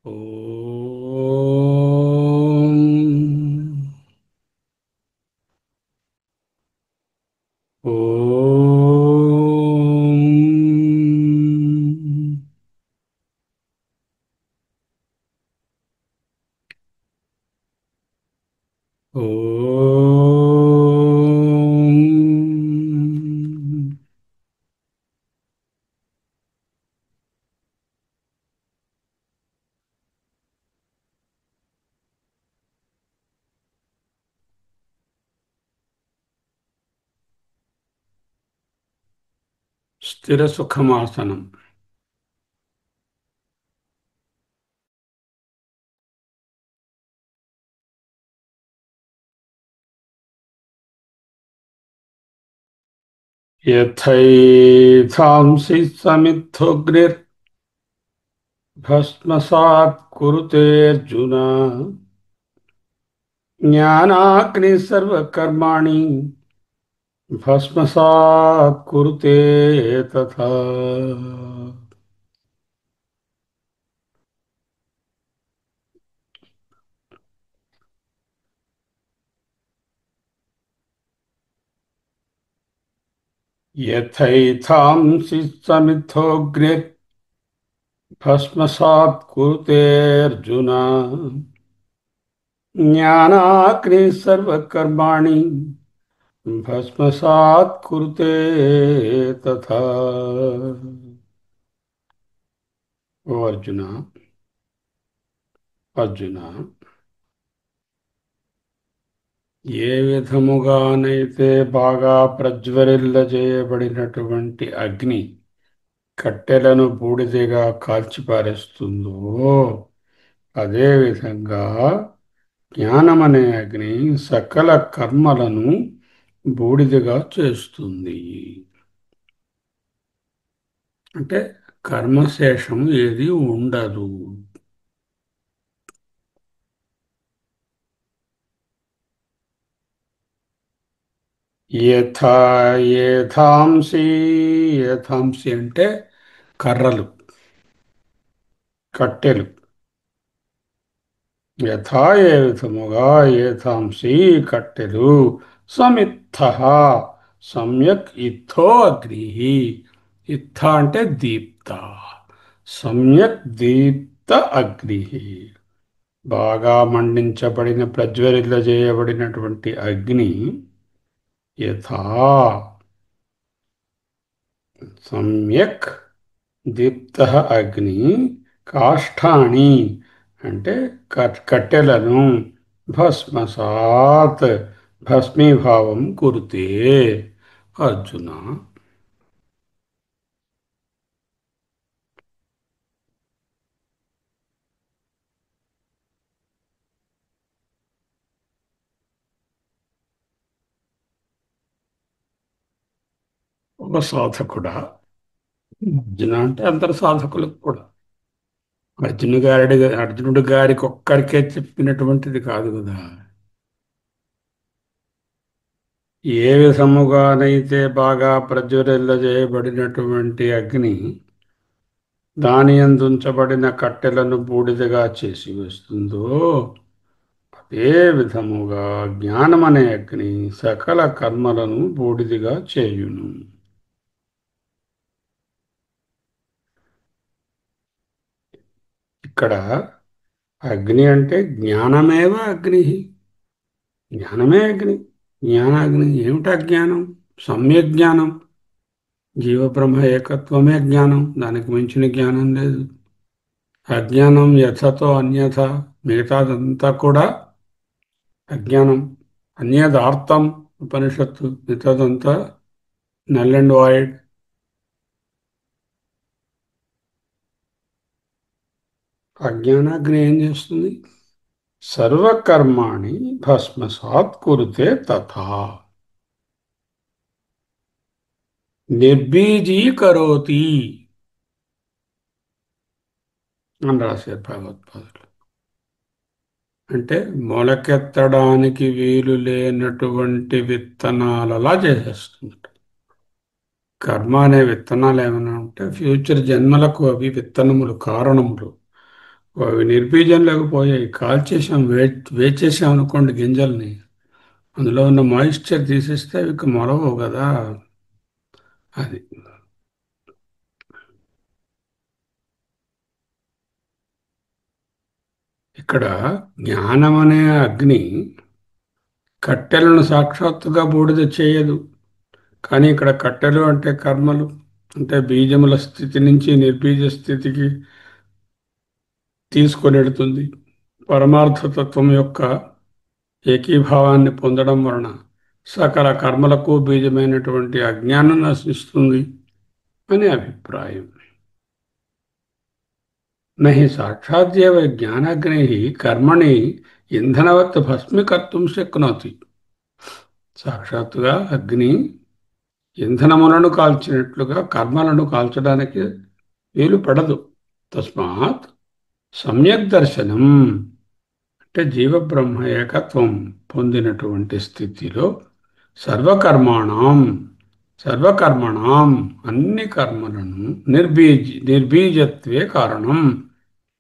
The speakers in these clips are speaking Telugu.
ఓం ఓం ఓం స్థిర సుఖమాసనం. యథైధాంసి సమిద్ధోగ్నిర్ భస్మసాత్ కురుతేర్జున జ్ఞానాగ్ని సర్వకర్మాణి భస్మసాత్ కురుతే తథా. యథైధాంసి సమిద్ధోగ్నిర్ భస్మసాత్ కురుతేర్జున జ్ఞానాగ్ని సర్వకర్మాణి భస్మసాత్ కురుతే తథా. ఓ అర్జున, అర్జున, ఏ విధముగానైతే బాగా ప్రజ్వరిల్లజేయబడినటువంటి అగ్ని కట్టెలను బూడిదగా కాల్చిపారేస్తుందో, అదేవిధంగా జ్ఞానమనే అగ్ని సకల కర్మలను బూడిదగా చేస్తుంది. అంటే కర్మశేషం ఏది ఉండదు. యథా ఏథాంసి, ఏథాంసి అంటే కర్రలు, కట్టెలు. యథా ఏ విధముగా, ఏథాంసి కట్టెలు, సమిత్థ సమ్యక్ ఇత్థో అగ్ని. ఇత్థ అంటే దీప్త, సమ్యక్ దీప్త అగ్ని. బాగా మండించబడిన ప్రజ్వరిల్లజేయబడినటువంటి అగ్ని యథా సమ్యక్ దీప్త అగ్ని కాష్టాని అంటే కట్టెలను భస్మసాత్ భస్మీభావం కురుతే. అర్జున, ఒక సాధకుడా? అర్జున అంటే అందరు సాధకులకు కూడా. అర్జునుడి గారికి ఒక్కడికే చెప్పినటువంటిది కాదు కదా. ఏ విధముగానైతే బాగా ప్రజ్వరిల్లజేయబడినటువంటి అగ్ని దాని యందుంచబడిన కట్టెలను బూడిదగా చేసి వేస్తుందో, అదే విధముగా జ్ఞానమనే అగ్ని సకల కర్మలను బూడిదిగా చేయును. ఇక్కడ అగ్ని అంటే జ్ఞానమేవ అగ్ని. జ్ఞానమే అగ్ని. జ్ఞానాగ్ని ఏమిటా జ్ఞానం? సమ్యక్ జ్ఞానం. జీవబ్రహ్మ ఏకత్వమే జ్ఞానం, దానికి మించిన జ్ఞానం లేదు. అజ్ఞానం యథతో అన్యథ, మిగతాదంతా కూడా అజ్ఞానం. అన్యదార్థం ఉపనిషత్తు, మిగతాదంతా నల్ అండ్ వాయిడ్. అజ్ఞానాగ్ని ఏం చేస్తుంది? సర్వకర్మాణి భస్మసాత్ కురుతే తథా. నిర్బీజీకరోతి అని రాశారు భగవత్పాదులు. అంటే మొలకెత్తడానికి వీలు లేనటువంటి విత్తనాలలా చేసేస్తుంది. కర్మ అనే విత్తనాలు ఏమైనా ఉంటే ఫ్యూచర్ జన్మలకు అవి విత్తనములు, కారణములు. అవి నిర్బీజంలోకి పోయాయి, కాల్చేసాం, వేచేసాం అనుకోండి గింజల్ని, అందులో ఉన్న మాయిశ్చర్ తీసేస్తే అవి ఇక మొలవవు కదా. అది ఇక్కడ జ్ఞానం అనే అగ్ని కట్టెలను సాక్షాత్తుగా బూడిద చేయదు. కానీ ఇక్కడ కట్టెలు అంటే కర్మలు, అంటే బీజముల స్థితి నుంచి నిర్బీజ స్థితికి తీసుకొనెడుతుంది. పరమార్థతత్వం యొక్క ఏకీభావాన్ని పొందడం వలన సకల కర్మలకు బీజమైనటువంటి అజ్ఞానం నశిస్తుంది అని అభిప్రాయం. నహి సాక్షాదేవ జ్ఞానాగ్ని కర్మణి ఇంధనవత్ భస్మీకర్తుం శక్నోతి. సాక్షాత్తుగా అగ్ని ఇంధనములను కాల్చినట్లుగా కర్మలను కాల్చడానికి వీలు పడదు. తస్మాత్ సమ్యక్ దర్శనం అంటే జీవబ్రహ్మ ఏకత్వం పొందినటువంటి స్థితిలో సర్వకర్మాణం సర్వకర్మణం అన్ని కర్మలను నిర్బీజత్వే కారణం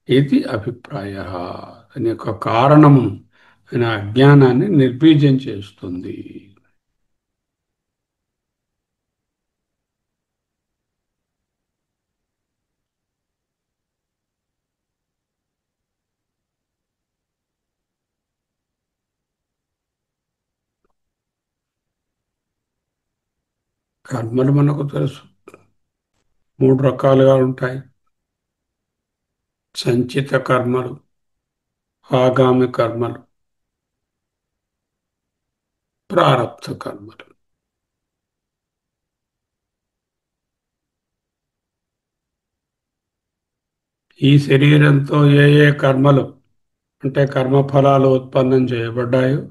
ఇది అభిప్రాయ. దాని యొక్క కారణము ఆయన అజ్ఞానాన్ని నిర్బీజం చేస్తుంది. కర్మలు మనకు తెలుసు, మూడు రకాలుగా ఉంటాయి. సంచిత కర్మలు, ఆగామి కర్మలు, ప్రారబ్ధ కర్మలు. ఈ శరీరంతో ఏ ఏ కర్మలు అంటే కర్మఫలాలు ఉత్పన్నం చేయబడ్డాయో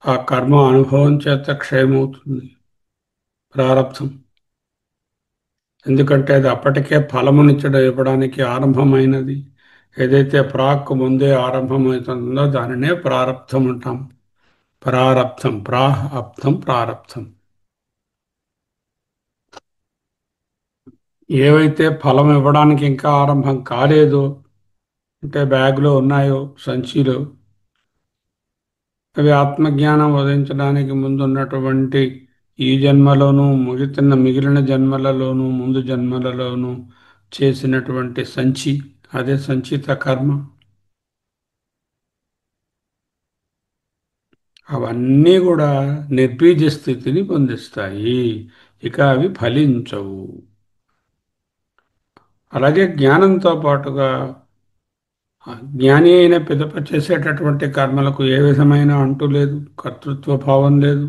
ఆ కర్మ అనుభవం చేత క్షయమవుతుంది, ప్రారబ్ధం. ఎందుకంటే అది అప్పటికే ఫలమునిచ్చడం ఇవ్వడానికి ఆరంభమైనది. ఏదైతే ప్రాక్ ముందే ఆరంభమవుతుందో దానినే ప్రారబ్ధం అంటాం. ప్రారబ్ధం, ప్రాహ్ అబ్ధం, ప్రారబ్ధం. ఏవైతే ఫలం ఇవ్వడానికి ఇంకా ఆరంభం కాలేదో, అంటే బ్యాగ్లో ఉన్నాయో, సంచిలో, అవి ఆత్మజ్ఞానం ఉదయించడానికి ముందున్నటువంటి ఈ జన్మలోనూ మిగిలిన జన్మలలోనూ ముందు జన్మలలోనూ చేసినటువంటి సంచి, అదే సంచిత కర్మ. అవన్నీ కూడా నిర్బీజ స్థితిని పొందిస్తాయి, ఇక అవి ఫలించవు. అలాగే జ్ఞానంతో పాటుగా జ్ఞాని అయిన పిదప చేసేటటువంటి కర్మలకు ఏ విధమైన అంటు లేదు, కర్తృత్వ భావం లేదు,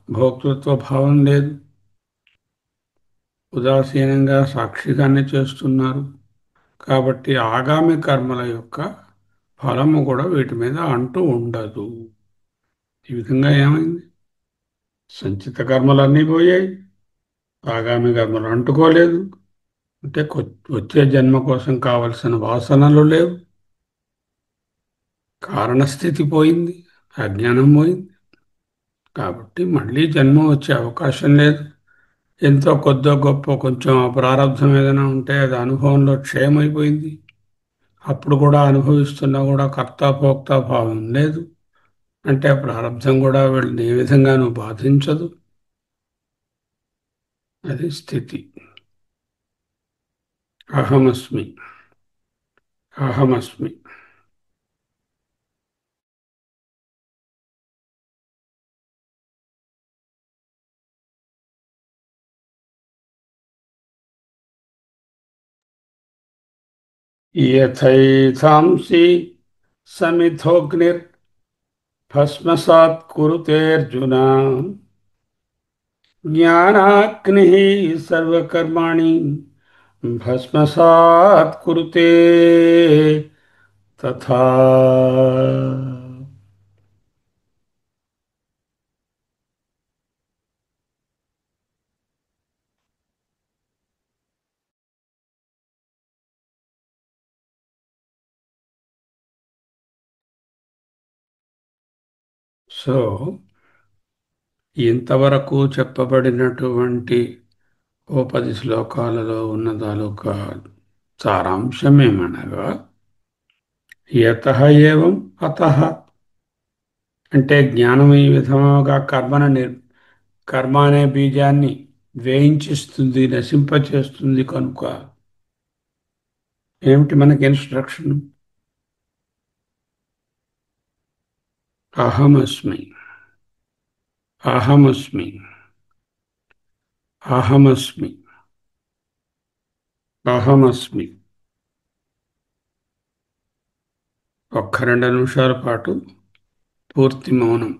భోక్తృత్వ భావం లేదు. ఉదాసీనంగా సాక్షిగానే చేస్తున్నారు. కాబట్టి ఆగామి కర్మల యొక్క ఫలము కూడా వీటి మీద అంటూ ఉండదు. ఈ విధంగా ఏమైంది? సంచిత కర్మలన్నీ పోయాయి, ఆగామి కర్మలు అంటుకోలేదు. అంటే వచ్చే జన్మ కోసం కావలసిన వాసనలు లేవు, కారణస్థితి పోయింది, అజ్ఞానం పోయింది. కాబట్టి మళ్ళీ జన్మ వచ్చే అవకాశం లేదు. ఎంతో కొద్దో గొప్ప కొంచెం ఆ ప్రారంధం ఏదైనా ఉంటే అది అనుభవంలో క్షయమైపోయింది. అప్పుడు కూడా అనుభవిస్తున్నా కూడా కర్త భోక్త భావం లేదు. అంటే ప్రారంధం కూడా వీళ్ళని ఏ విధంగానూ బాధించదు. అది స్థితి. అహమస్మి, అహమస్మి. యథైథాంసి సమిధోగ్నిర్ భస్మసాత్ కురుతేర్జున జ్ఞానాగ్ని సర్వకర్మాణి భస్మసాత్ కురుతే తథా. సో ఇంతవరకు చెప్పబడినటువంటి ఓ 10 శ్లోకాలలో ఉన్న తాలూకా సారాంశం ఏమనగా, యతః ఏవం అతః. అంటే జ్ఞానం ఈ విధముగా కర్మ అనే బీజాన్ని వేయించిస్తుంది, నశింపచేస్తుంది కనుక ఏమిటి మనకి ఇన్స్ట్రక్షన్? అహమస్మి, అహమస్మి, అహమస్మి, అహమస్మి. ఒక్క 2 నిమిషాల పాటు పూర్తి మౌనం.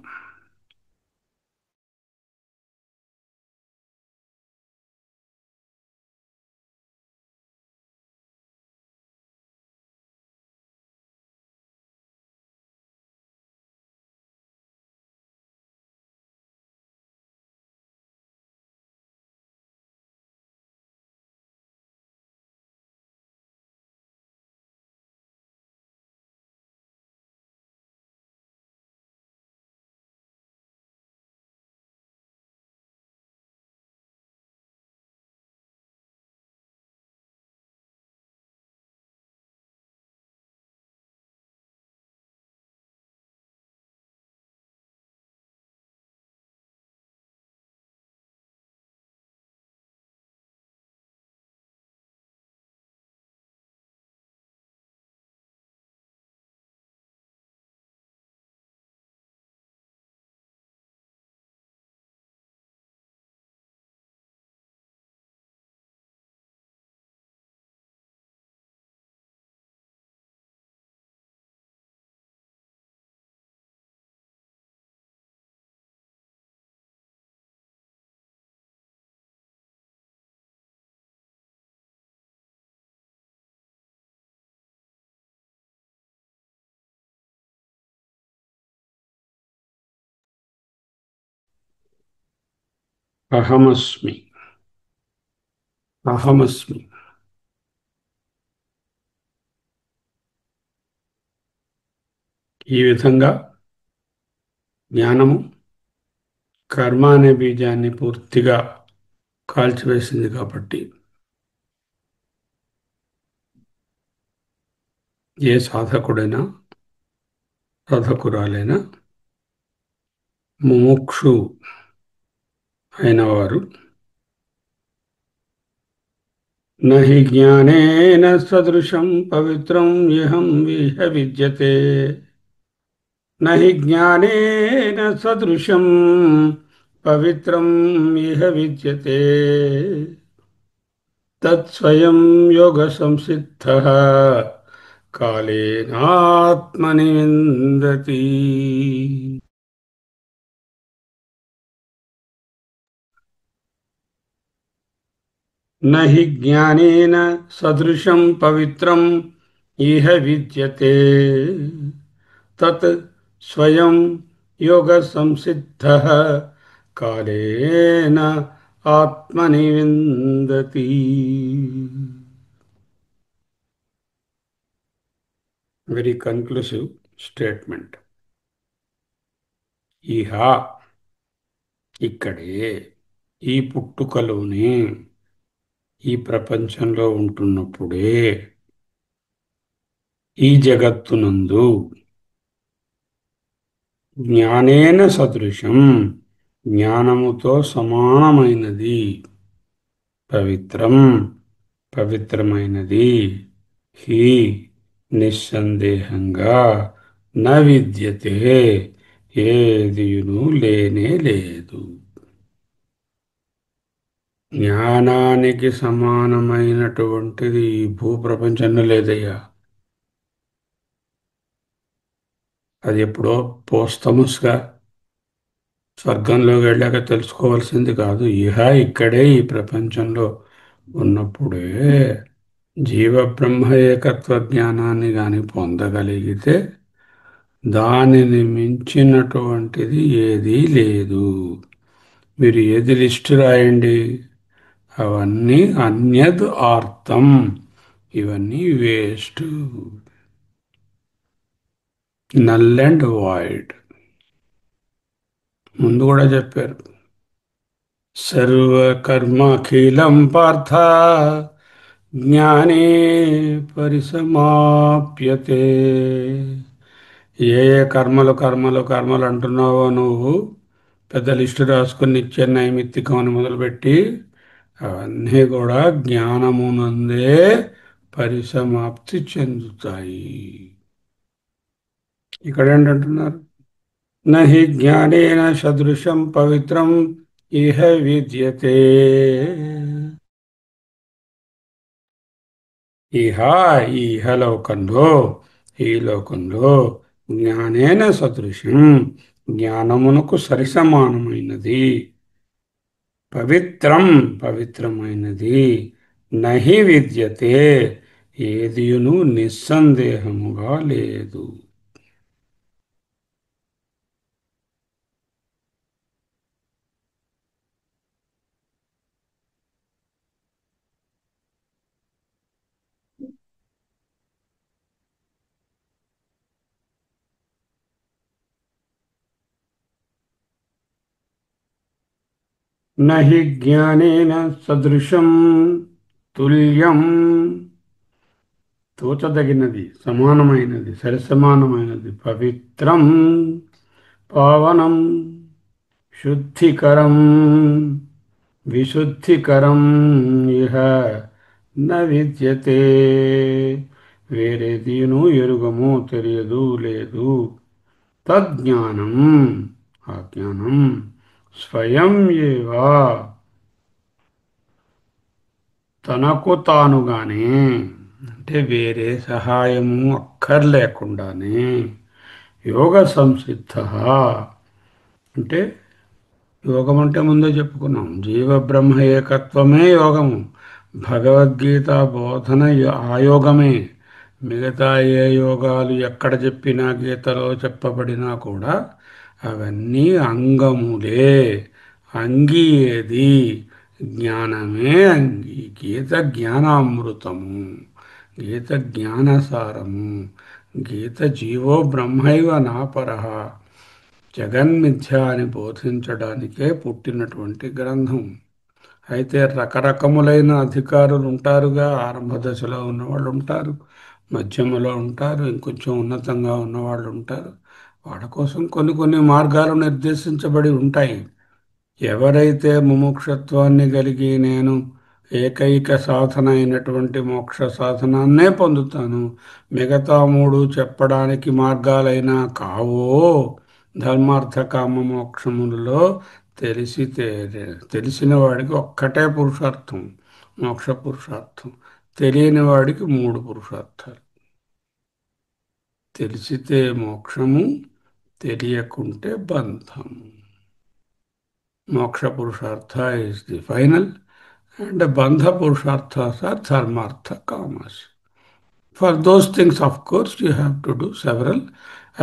అహమస్మి, అహమస్మి. ఈ విధంగా జ్ఞానము కర్మ అనే బీజాన్ని పూర్తిగా కాల్చివేసింది కాబట్టి ఏ సాధకుడైనా సాధకురాలైనా ముముక్షు అయిన వారు నహి జ్ఞానేన సదృశం పవిత్రం ఇహం విహ విద్యతే. నహి జ్ఞానేన సదృశం పవిత్రం ఇహ విద్యతే. తత్స్వయం యోగ సంసిద్ధ కాలేనాత్మని విందతి. నహి జ్ఞానేన సదృశం పవిత్రం ఇహ విద్యతే. తత్ స్వయం యోగ సంసిద్ధ కాలేన ఆత్మని విందతి. Very కన్క్లూసివ్ statement. ఇహ ఇక్కడే, ఈ పుట్టుకలోనే, ఈ ప్రపంచంలో ఉంటున్నప్పుడే, ఈ జగత్తునందు జ్ఞానేన సదృశం జ్ఞానముతో సమానమైనది, పవిత్రం పవిత్రమైనది, హి నిస్సందేహంగా, న విద్యతే ఏదియును లేనే లేదు. జ్ఞానానికి సమానమైనటువంటిది ఈ భూప్రపంచంలో లేదయ్యా. అది ఎప్పుడో పోస్తమస్గా స్వర్గంలోకి వెళ్ళాక తెలుసుకోవాల్సింది కాదు. ఇహ ఇక్కడే ఈ ప్రపంచంలో ఉన్నప్పుడే జీవబ్రహ్మ ఏకత్వ జ్ఞానాన్ని కానీ పొందగలిగితే దానిని మించినటువంటిది ఏదీ లేదు. మీరు ఏది లిస్టు రాయండి, అవన్నీ అన్యద్ ఆర్తం, ఇవన్నీ వేస్ట్, నల్ అండ్ వాయిడ్. ముందు కూడా చెప్పారు, సర్వకర్మఖిలం పార్థ జ్ఞానే పరిసమాప్యతే. ఏ ఏ కర్మలు అంటున్నావో నువ్వు పెద్ద లిస్టు రాసుకుని నిత్య నైమిత్తికం అని మొదలుపెట్టి అవన్నీ కూడా జ్ఞానమునందే పరిసమాప్తి చెందుతాయి. ఇక్కడ ఏంటంటున్నారు? నహి జ్ఞానేన సదృశం పవిత్రం ఇహ విద్యతే. ఇహ ఈ ఇహలోకంలో, ఈ లోకంలో జ్ఞానేన సదృశం జ్ఞానమునకు సరిసమానమైనది, పవిత్రం పవిత్రమైనది, నహి విద్యతే ఏదియును నిస్సందేహముగా లేదు. నహి జ్ఞానేన సదృశం తుల్యం, తూచదగినది, సమానమైనది, సరిసమానమైనది, పవిత్రం, పావనం, శుద్ధికరం, విశుద్ధికరం ఇహ న విద్యతే వేరేదీను ఎరుగము, తెలియదు, లేదు. తజ్ఞానం ఆ జ్ఞానం స్వయం ఏవా తనకు తానుగానే, అంటే వేరే సహాయము అక్కర్లేకుండానే, యోగ సంసిద్ధ, అంటే యోగం అంటే ముందే చెప్పుకున్నాం, జీవ బ్రహ్మ ఏకత్వమే యోగము. భగవద్గీత బోధన ఆ యోగమే. మిగతా ఏ యోగాలు ఎక్కడ చెప్పినా, గీతలో చెప్పబడినా కూడా అవన్నీ అంగములే. అంగి ఏది? జ్ఞానమే అంగి. గీత జ్ఞానామృతము, గీత జ్ఞానసారము. గీత జీవో బ్రహ్మైవ నాపరః, జగన్మిథ్య అని బోధించడానికే పుట్టినటువంటి గ్రంథం. అయితే రకరకములైన అధికారులు ఉంటారుగా. ఆరంభ దశలో ఉన్నవాళ్ళు ఉంటారు, మధ్యమలో ఉంటారు, ఇంకొంచెం ఉన్నతంగా ఉన్నవాళ్ళు ఉంటారు. వాళ్ళ కోసం కొన్ని కొన్ని మార్గాలు నిర్దేశించబడి ఉంటాయి. ఎవరైతే ముముక్షత్వాన్ని కలిగి నేను ఏకైక సాధన అయినటువంటి మోక్ష సాధనాన్నే పొందుతాను, మిగతా మూడు చెప్పడానికి మార్గాలైనా కావో, ధర్మార్థ కామ మోక్షములలో తెలిసితే, తెలిసిన వాడికి ఒక్కటే పురుషార్థం, మోక్ష పురుషార్థం. తెలియని వాడికి మూడు పురుషార్థాలు. తెలిసితే మోక్షము, తెలియకుంటే బంధము. మోక్ష పురుషార్థ is the final, and bandha purusharthas are dharmartha kamas. For those things, of course, you have to do several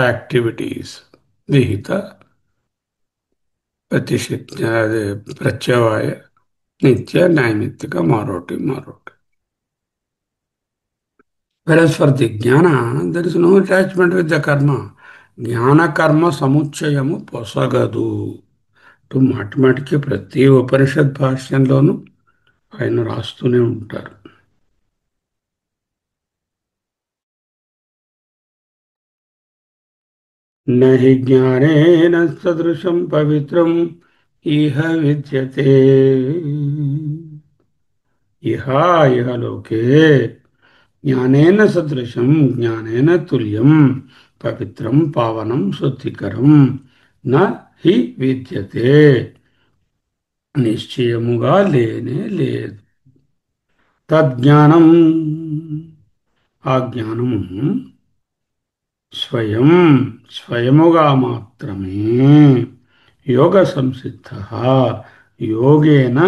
activities. Vihita, Pratishitya, Pratyavaya, Nitya, Naimittika, Maroti, Maroti. Whereas for the jnana, there is no attachment with the karma. Jnana karma samuchayamu posagadu. To మాటిమాటికి ప్రతి ఉపనిషత్ భాష్యంలోనూ ఆయన రాస్తూనే ఉంటారు. నహి జ్ఞానేన సదృశం పవిత్రం ఇహ విద్యతే. ఇహ ఇహలోకే జ్ఞానేన సదృశం జ్ఞానేన తుల్యం పవిత్రం పావనం శుద్ధికరం న హి విద్యతే నిశ్చయముగా లేనే లేదు. తజ్ఞానం ఆ జ్ఞానము స్వయం స్వయముగా మాత్రమే, యోగ సంసిద్ధ యోగేన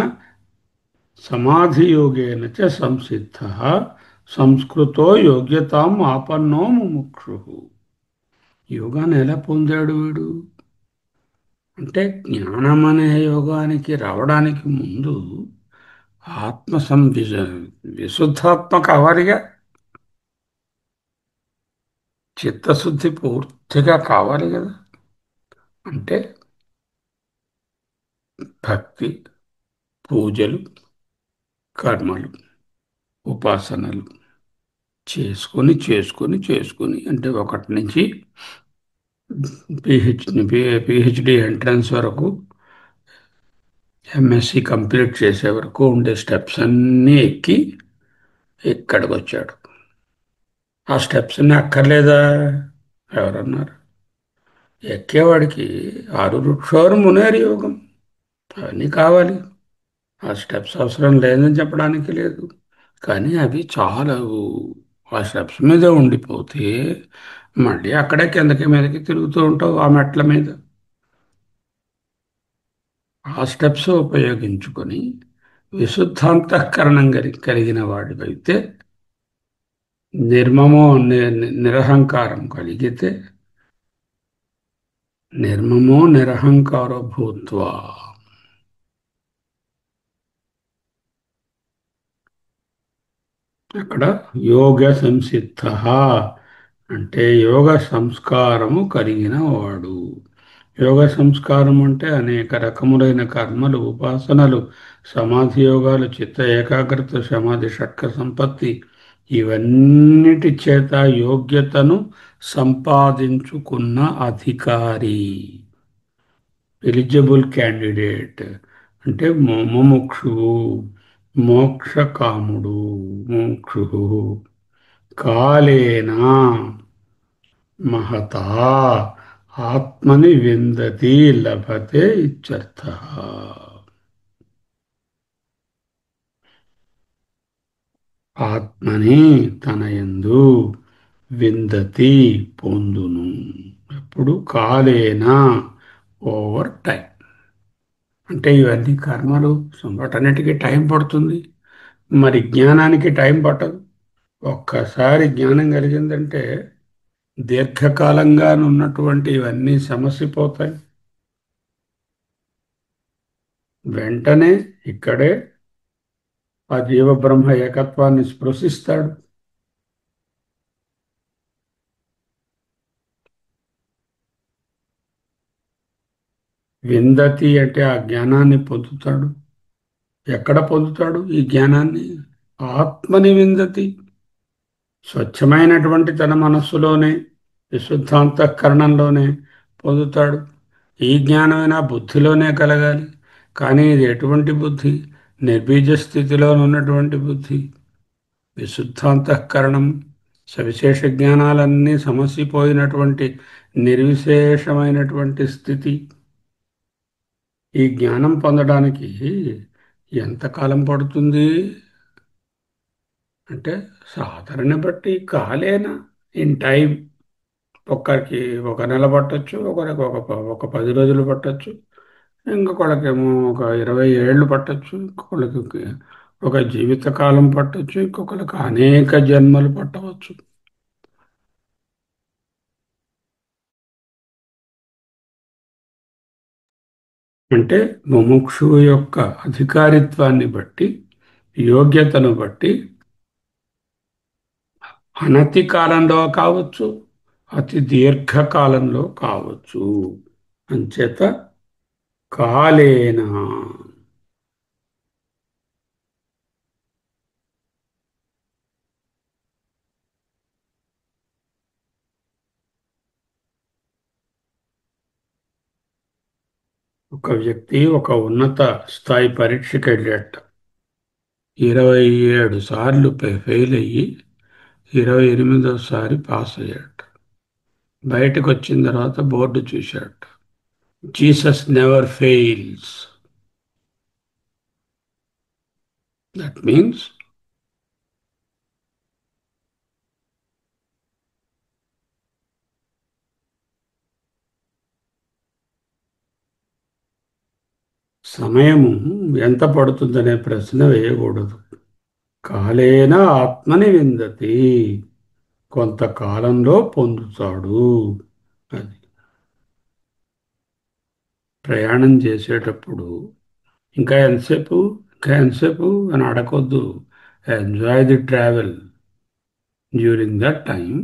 సమాధియోగేన చ సంసిద్ధ సంస్కృతో యోగ్యతాం ఆపన్నో ముముక్షు. యోగాన్ని ఎలా పొందాడు వీడు అంటే, జ్ఞానం అనే యోగానికి రావడానికి ముందు ఆత్మ విశుద్ధాత్మ కావాలిగా. చిత్తశుద్ధి పూర్తిగా కావాలి కదా. అంటే భక్తి, పూజలు, కర్మలు, ఉపాసనలు చేసుకొని చేసుకొని చేసుకొని అంటే ఒకటి నుంచి పిహెచ్డి పిహెచ్డి ఎంట్రన్స్ వరకు ఎంఎస్సి కంప్లీట్ చేసే వరకు ఉండే స్టెప్స్ అన్నీ ఎక్కి ఇక్కడికి వచ్చాడు. ఆ స్టెప్స్ అన్నీ అక్కర్లేదా? ఎవరన్నారు? ఎక్కేవాడికి ఆరు వృక్షోర్ మునేర్ యోగం అవన్నీ కావాలి. ఆ స్టెప్స్ అవసరం లేదని చెప్పడానికి లేదు. కానీ అవి చాలా ఆ స్టెప్స్ మీదే ఉండిపోతే మళ్ళీ అక్కడే కిందకి మీదకి తిరుగుతూ ఉంటావు ఆ మెట్ల మీద. ఆ స్టెప్స్ ఉపయోగించుకొని విశుద్ధాంతఃకరణం కలిగిన వాడివైతే నిర్మమో నిరహంకారం కలిగితే నిర్మమో నిరహంకారో భూత్వా అక్కడ యోగ సంసిద్ధ అంటే యోగ సంస్కారము కలిగిన వాడు. యోగ సంస్కారం అంటే అనేక రకములైన కర్మలు, ఉపాసనలు, సమాధి యోగాలు, చిత్త ఏకాగ్రత, సమాధి షట్క సంపత్తి, ఇవన్నిటి చేత యోగ్యతను సంపాదించుకున్న అధికారి, ఎలిజిబుల్ క్యాండిడేట్ అంటే ముముక్షువు, మోక్షకాముడు, ముముక్షు కాలేనా మహతా ఆత్మని విందతి లభతే ఇత్యర్థ. ఆత్మని తనయందు విందతి పొందును. ఎప్పుడు? కాలేనా, ఓవర్ టైం. అంటే ఇవన్నీ కర్మలు వాటన్నిటికీ టైం పడుతుంది. మరి జ్ఞానానికి టైం పట్టదు. ఒక్కసారి జ్ఞానం కలిగిందంటే దీర్ఘకాలంగా ఉన్నటువంటి ఇవన్నీ సమసిపోతాయి. వెంటనే ఇక్కడే ఆ జీవబ్రహ్మ ఏకత్వాన్ని స్పృశిస్తాడు. విందతి అంటే ఆ జ్ఞానాన్ని పొందుతాడు. ఎక్కడ పొందుతాడు ఈ జ్ఞానాన్ని? ఆత్మని విందతి, స్వచ్ఛమైనటువంటి తన మనస్సులోనే, విశుద్ధాంతఃకరణంలోనే పొందుతాడు. ఈ జ్ఞానమైనా బుద్ధిలోనే కలగాలి. కానీ ఇది ఎటువంటి బుద్ధి? నిర్బీజ స్థితిలో ఉన్నటువంటి బుద్ధి, విశుద్ధాంతఃకరణం, సవిశేష జ్ఞానాలన్నీ సమసిపోయినటువంటి నిర్విశేషమైనటువంటి స్థితి. ఈ జ్ఞానం పొందడానికి ఎంతకాలం పడుతుంది అంటే సాధన బట్టి కాలేనా, ఇన్ టైం. ఒక్కరికి ఒక నెల పట్టొచ్చు, ఒకరికి ఒక 10 రోజులు పట్టొచ్చు, ఇంకొకళ్ళకేమో ఒక 20 ఏళ్ళు పట్టొచ్చు, ఇంకొకళ్ళకి ఒక జీవితకాలం పట్టొచ్చు, ఇంకొకళ్ళకి అనేక జన్మలు పట్టవచ్చు. అంటే ముముక్షువు యొక్క అధికారిత్వాన్ని బట్టి, యోగ్యతను బట్టి అనతి కాలంలో కావచ్చు, అతి దీర్ఘకాలంలో కావచ్చు. అంచేత కాలేన ఒక వ్యక్తి ఒక ఉన్నత స్థాయి పరీక్షకి వెళ్ళాట. 27 సార్లు ఫెయిల్ అయ్యి 28వ సారి పాస్ అయ్యాట. బయటకు వచ్చిన తర్వాత బోర్డు చూశాట. Jesus never fails. That means సమయము ఎంత పడుతుందనే ప్రశ్న వేయకూడదు. కాలేన ఆత్మని విందతి, కొంతకాలంలో పొందుతాడు. అది ప్రయాణం చేసేటప్పుడు ఇంకా ఎంతసేపు, ఇంకా ఎంతసేపు అని అడగొద్దు. Enjoy the travel. During that time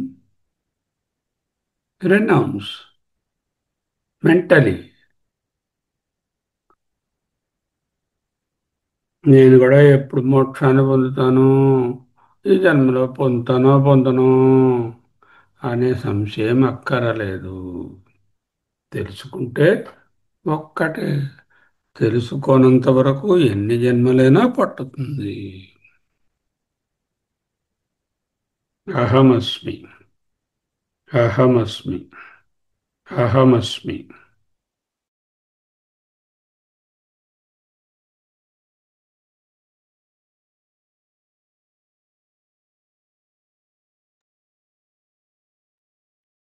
renounce mentally. నేను కూడా ఎప్పుడు మోక్షాన్ని పొందుతాను, ఈ జన్మలో పొందనో అనే సంశయం అక్కరలేదు. తెలుసుకుంటే ఒక్కటే. తెలుసుకోనంత వరకు ఎన్ని జన్మలైనా పట్టుతుంది. అహమస్మి. అహమస్మి. అహమస్మి.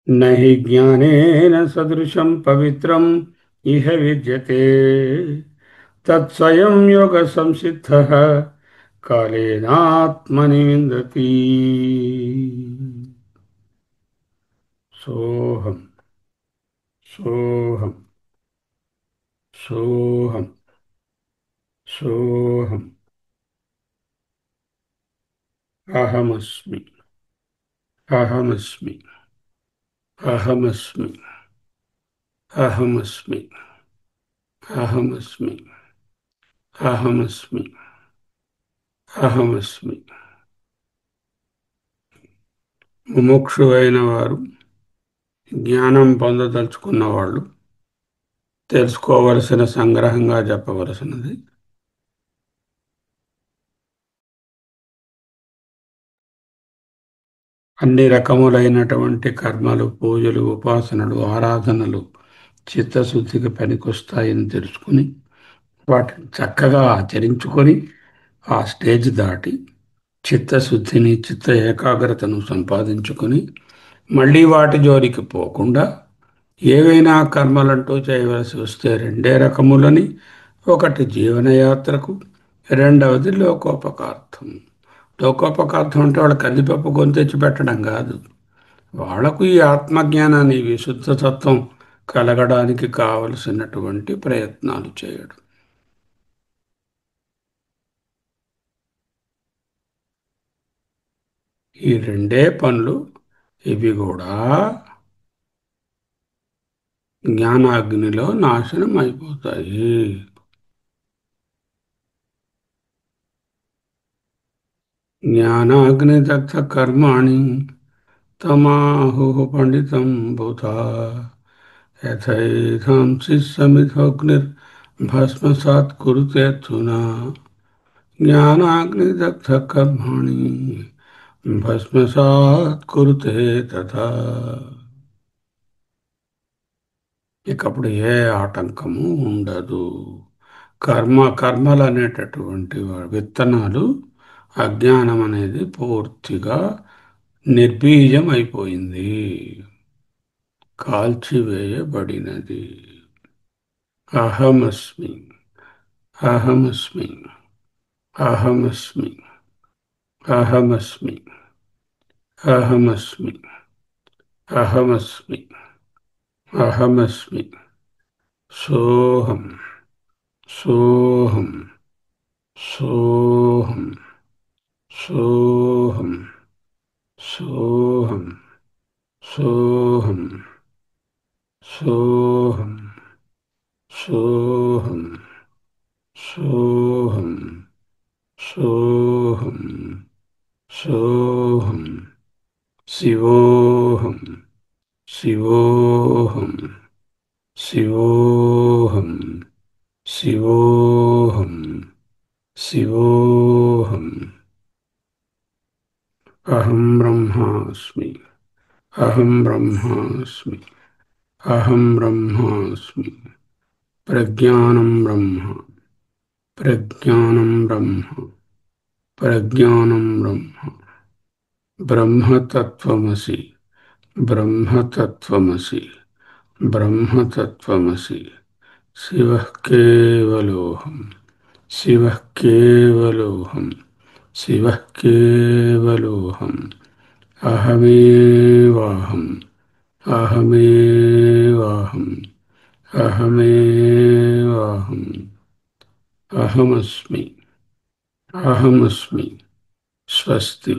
నహి జ్ఞానేన సదృశం పవిత్రం ఇహ విద్యతే తత్స్వయం యోగ సంసిద్ధ కాలేనాత్మని విందతి. సోహం. సోహం. సోహం. సోహం. అహమస్మి. అహమస్మి. అహమస్మి. అహమస్మి. అహమస్మి. అహమస్మి. అహమస్మి. ముముక్షువైన వారు, జ్ఞానం పొందదలుచుకున్న వాళ్ళు తెలుసుకోవలసిన సంగ్రహంగా చెప్పవలసినది అన్ని రకములైనటువంటి కర్మలు, పూజలు, ఉపాసనలు, ఆరాధనలు చిత్తశుద్ధికి పనికొస్తాయని తెలుసుకుని వాటిని చక్కగా ఆచరించుకొని ఆ స్టేజ్ దాటి చిత్తశుద్ధిని, చిత్త ఏకాగ్రతను సంపాదించుకొని మళ్ళీ వాటి జోలికి పోకుండా ఏవైనా కర్మలంటూ చేయవలసి వస్తే రెండే రకములని: ఒకటి జీవనయాత్రకు, రెండవది లోకోపకార్థం. లోకోపకార్థం అంటే వాళ్ళ కందిపప్పు గొంతెచ్చి పెట్టడం కాదు. వాళ్లకు ఈ ఆత్మజ్ఞానాన్ని, విశుద్ధ తత్వం కలగడానికి కావలసినటువంటి ప్రయత్నాలు చేయడం. ఈ రెండే పనులు. ఇవి కూడా జ్ఞానాగ్నిలో నాశనం అయిపోతాయి. జ్ఞానాగ్నిదగ్ధ కర్మాణి తమాహు పండితం బుధా యథైధాంసి సమిధోగ్నిర్భస్మసాత్ కురుతేర్జున. జ్ఞానాగ్నిదగ్ధ కర్మాణి భస్మసాత్ కురుతే తథా. ఇకప్పుడు ఏ ఆటంకము ఉండదు. కర్మలు అనేటటువంటి విత్తనాలు, అజ్ఞానం అనేది పూర్తిగా నిర్బీజం అయిపోయింది, కాల్చివేయబడినది. అహమస్మి. అహమస్మి. అహమస్మి. అహమస్మి. అహమస్మి. అహమస్మి. అహమస్మి. సోహం. సోహం. సోహం. సోహం. సోహం. సోహం. సోహం. సోహం. సోహం. సోహం. సోహం. శివోహం. శివోహం. శివోహం. శివోహం. శివోహం. అహం బ్రహ్మాస్మి. అహం బ్రహ్మాస్మి. అహం బ్రహ్మాస్మి. ప్రజ్ఞానం బ్రహ్మ. ప్రజ్ఞానం బ్రహ్మ. ప్రజ్ఞానం బ్రహ్మ. బ్రహ్మతత్వమసి. బ్రహ్మతత్వమసి. బ్రహ్మతత్వమసి. శివః కేవలోహం. శివః కేవలోహం. శివః కేవలోహం. అహమేవాహం. అహమేవాహం. అహమేవాహం. అహమస్మి. అహమస్మి. స్వస్తి.